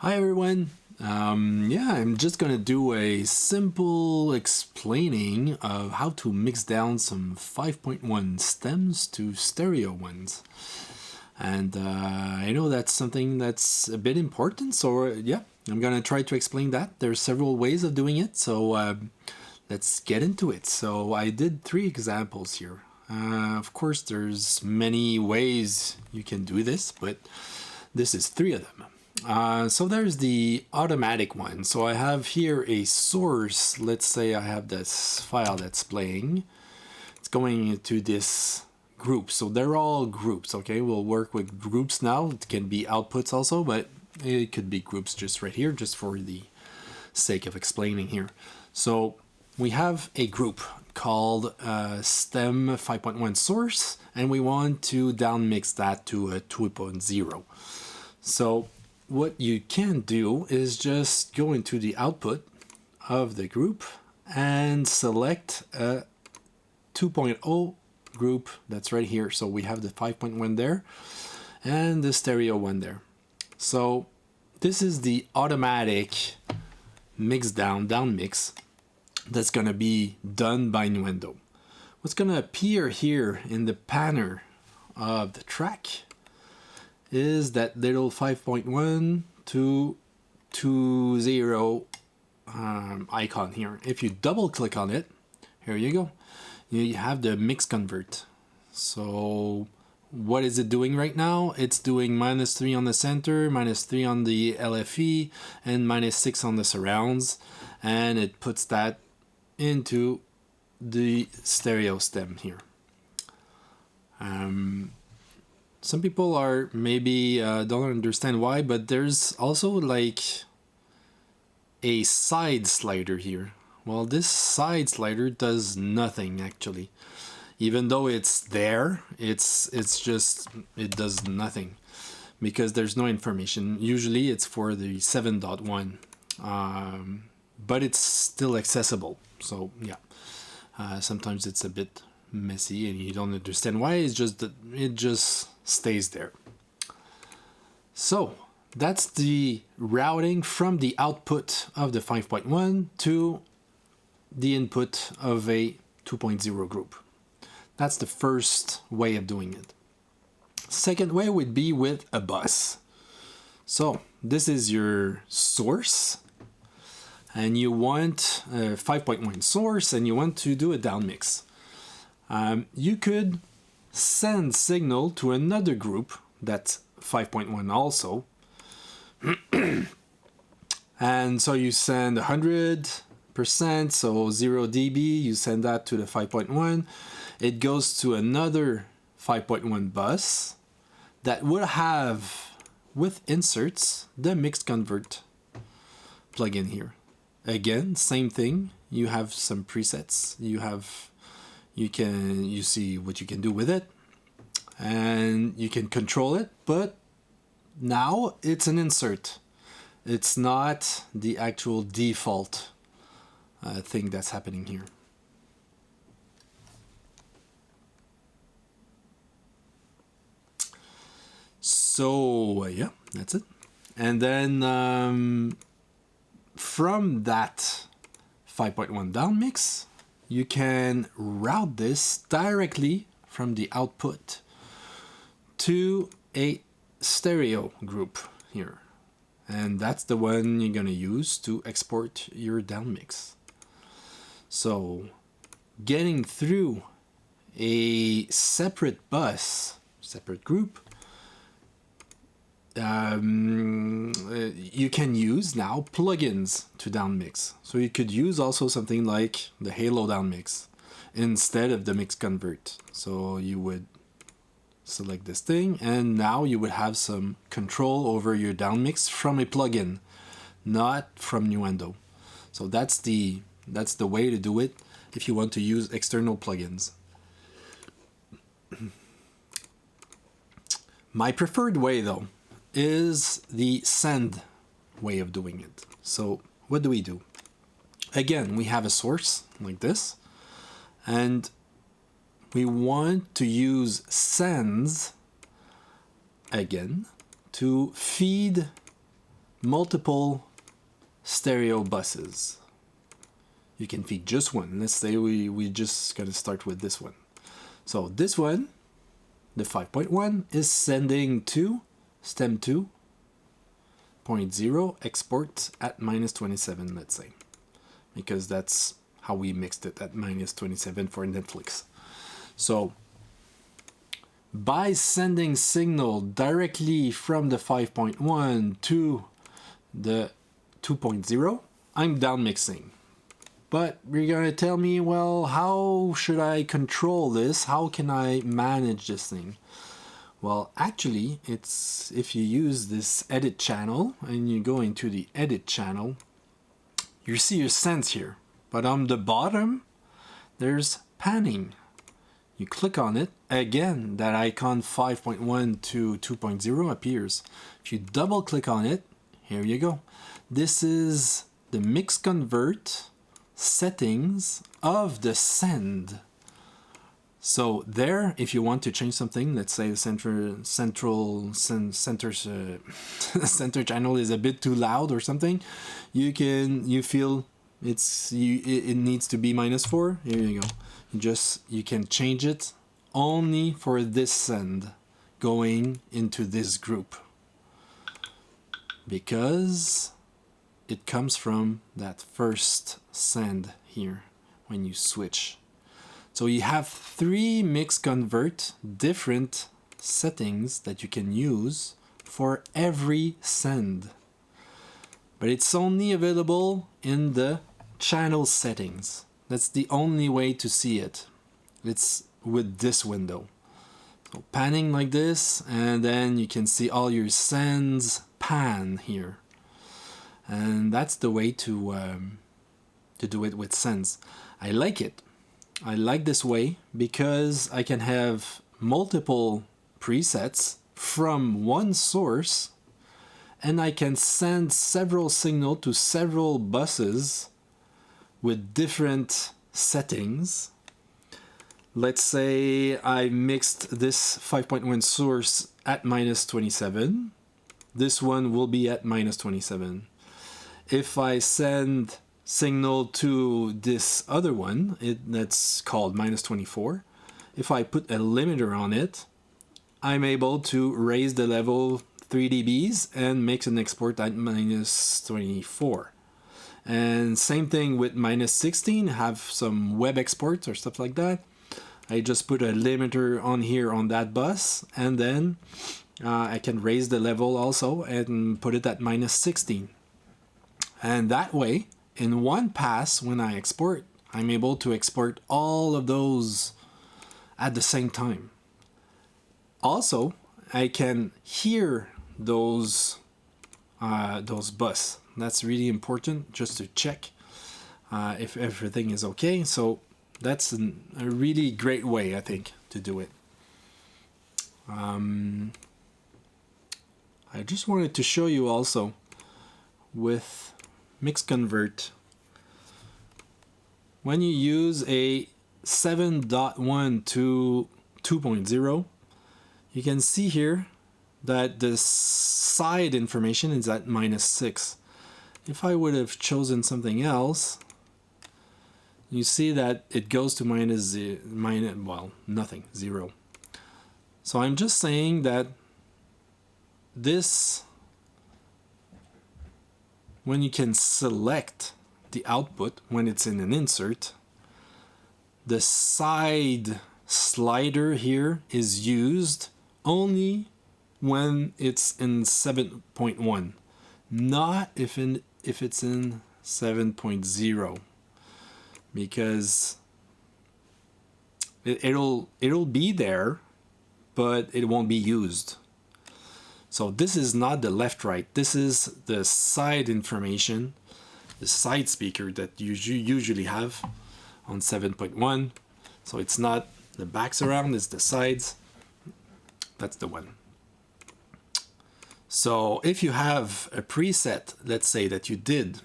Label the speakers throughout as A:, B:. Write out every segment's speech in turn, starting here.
A: Hi everyone. I'm just gonna do a simple explaining of how to mix down some 5.1 stems to stereo ones. And I know that's something that's a bit important, so I'm gonna try to explain that. There's several ways of doing it, so let's get into it. So I did 3 examples here. Of course, there's many ways you can do this, but this is 3 of them. So there's the automatic one. So I have here a source. Let's say I have this file that's playing. It's going into this group. So they're all groups, okay? We'll work with groups now. It can be outputs also, but it could be groups just right here, just for the sake of explaining here. So we have a group called stem 5.1 source, and we want to downmix that to a 2.0. So what you can do is just go into the output of the group and select a 2.0 group that's right here. So we have the 5.1 there and the stereo one there. So this is the automatic mix down mix that's going to be done by Nuendo. What's going to appear here in the panel of the track is that little 5.1 to 2.0 icon here. If you double click on it, here you go, you have the mix convert. So what is it doing right now? It's doing -3 on the center, -3 on the LFE, and -6 on the surrounds, and it puts that into the stereo stem here. Some people are maybe don't understand why, but there's also like a side slider here. Well, this side slider does nothing actually. Even though it's there, it does nothing because there's no information. Usually it's for the 7.1, but it's still accessible. So yeah, sometimes it's a bit messy and you don't understand why. It's just that it just stays there. So that's the routing from the output of the 5.1 to the input of a 2.0 group. That's the first way of doing it. Second way would be with a bus. So this is your source and you want a 5.1 source and you want to do a downmix. You could send signal to another group that's 5.1 also. And so you send 100%, so 0 dB, you send that to the 5.1. It goes to another 5.1 bus that will have, with inserts, the mix convert plugin here. Again, same thing. You have some presets. You see what you can do with it, and you can control it, but now it's an insert. It's not the actual default thing that's happening here. So yeah, that's it. And then from that 5.1 downmix, you can route this directly from the output to a stereo group here. And that's the one you're going to use to export your downmix. So getting through a separate bus, separate group, you can use now plugins to downmix. So you could use also something like the Halo downmix instead of the mix convert. So you would select this thing and now you would have some control over your downmix from a plugin, not from Nuendo. So that's the way to do it if you want to use external plugins. My preferred way though is the send way of doing it. So what do? Again, we have a source like this, and we want to use sends again to feed multiple stereo buses. You can feed just one. Let's say we just gotta start with this one. So this one, the 5.1, is sending to stem 2.0 export at -27, let's say, because that's how we mixed it at -27 for Netflix. So by sending signal directly from the 5.1 to the 2.0, I'm down mixing. But you're gonna tell me, well, how should I control this? How can I manage this thing? Well, actually, it's if you use this edit channel and you go into the edit channel, you see your sends here. But on the bottom, there's panning. You click on it, again, that icon 5.1 to 2.0 appears. If you double click on it, here you go. This is the mix convert settings of the send. So there, if you want to change something, let's say the center channel is a bit too loud or something, you feel it needs to be -4. Here you go. You can change it only for this send going into this group, because it comes from that first send here when you switch. So you have 3 mix convert different settings that you can use for every send. But it's only available in the channel settings. That's the only way to see it. It's with this window. So panning like this, and then you can see all your sends pan here. And that's the way to do it with sends. I like it. I like this way because I can have multiple presets from one source, and I can send several signals to several buses with different settings. Let's say I mixed this 5.1 source at -27. This one will be at -27. If I send signal to this other one, that's called -24. If I put a limiter on it, I'm able to raise the level 3 dBs and make an export at -24. And same thing with -16, have some web exports or stuff like that. I just put a limiter on here on that bus, and then I can raise the level also and put it at -16. And that way, in one pass, when I export, I'm able to export all of those at the same time. Also, I can hear those bus. That's really important, just to check if everything is okay. So that's a really great way, I think, to do it. I just wanted to show you also with mix convert, when you use a 7.1 to 2.0, you can see here that the side information is at -6. If I would have chosen something else, you see that it goes to nothing, 0. So I'm just saying that this, when you can select the output when it's in an insert, the side slider here is used only when it's in 7.1, not if it's in 7.0, because it'll be there, but it won't be used. So this is not the left-right. This is the side information, the side speaker that you usually have on 7.1. So it's not the back surround, it's the sides. That's the one. So if you have a preset, let's say that you did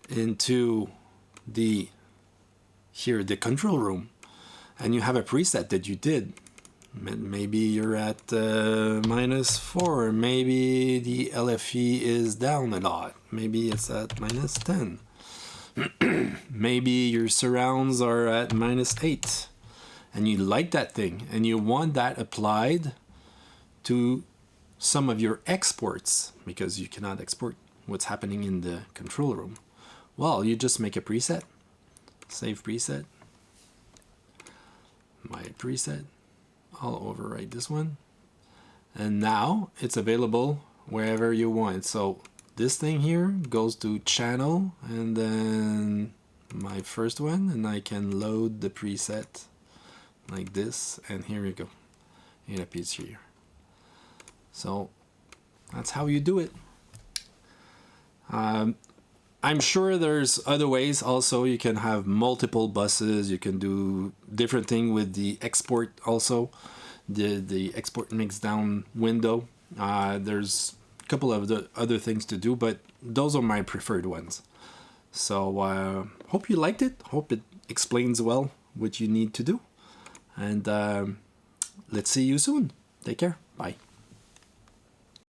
A: into the control room, and you have a preset that you did, Maybe you're at -4. Maybe the LFE is down a lot. Maybe it's at -10. Maybe your surrounds are at -8. And you like that thing and you want that applied to some of your exports because you cannot export what's happening in the control room. Well, you just make a preset, save preset, my preset, I'll overwrite this one, and now it's available wherever you want. So this thing here goes to channel and then my first one, and I can load the preset like this, and here we go, it appears here. So that's how you do it. I'm sure there's other ways also. You can have multiple buses, you can do different thing with the export also, the export mix down window. There's a couple of the other things to do, but those are my preferred ones. So hope you liked it, hope it explains well what you need to do. And let's see you soon. Take care. Bye.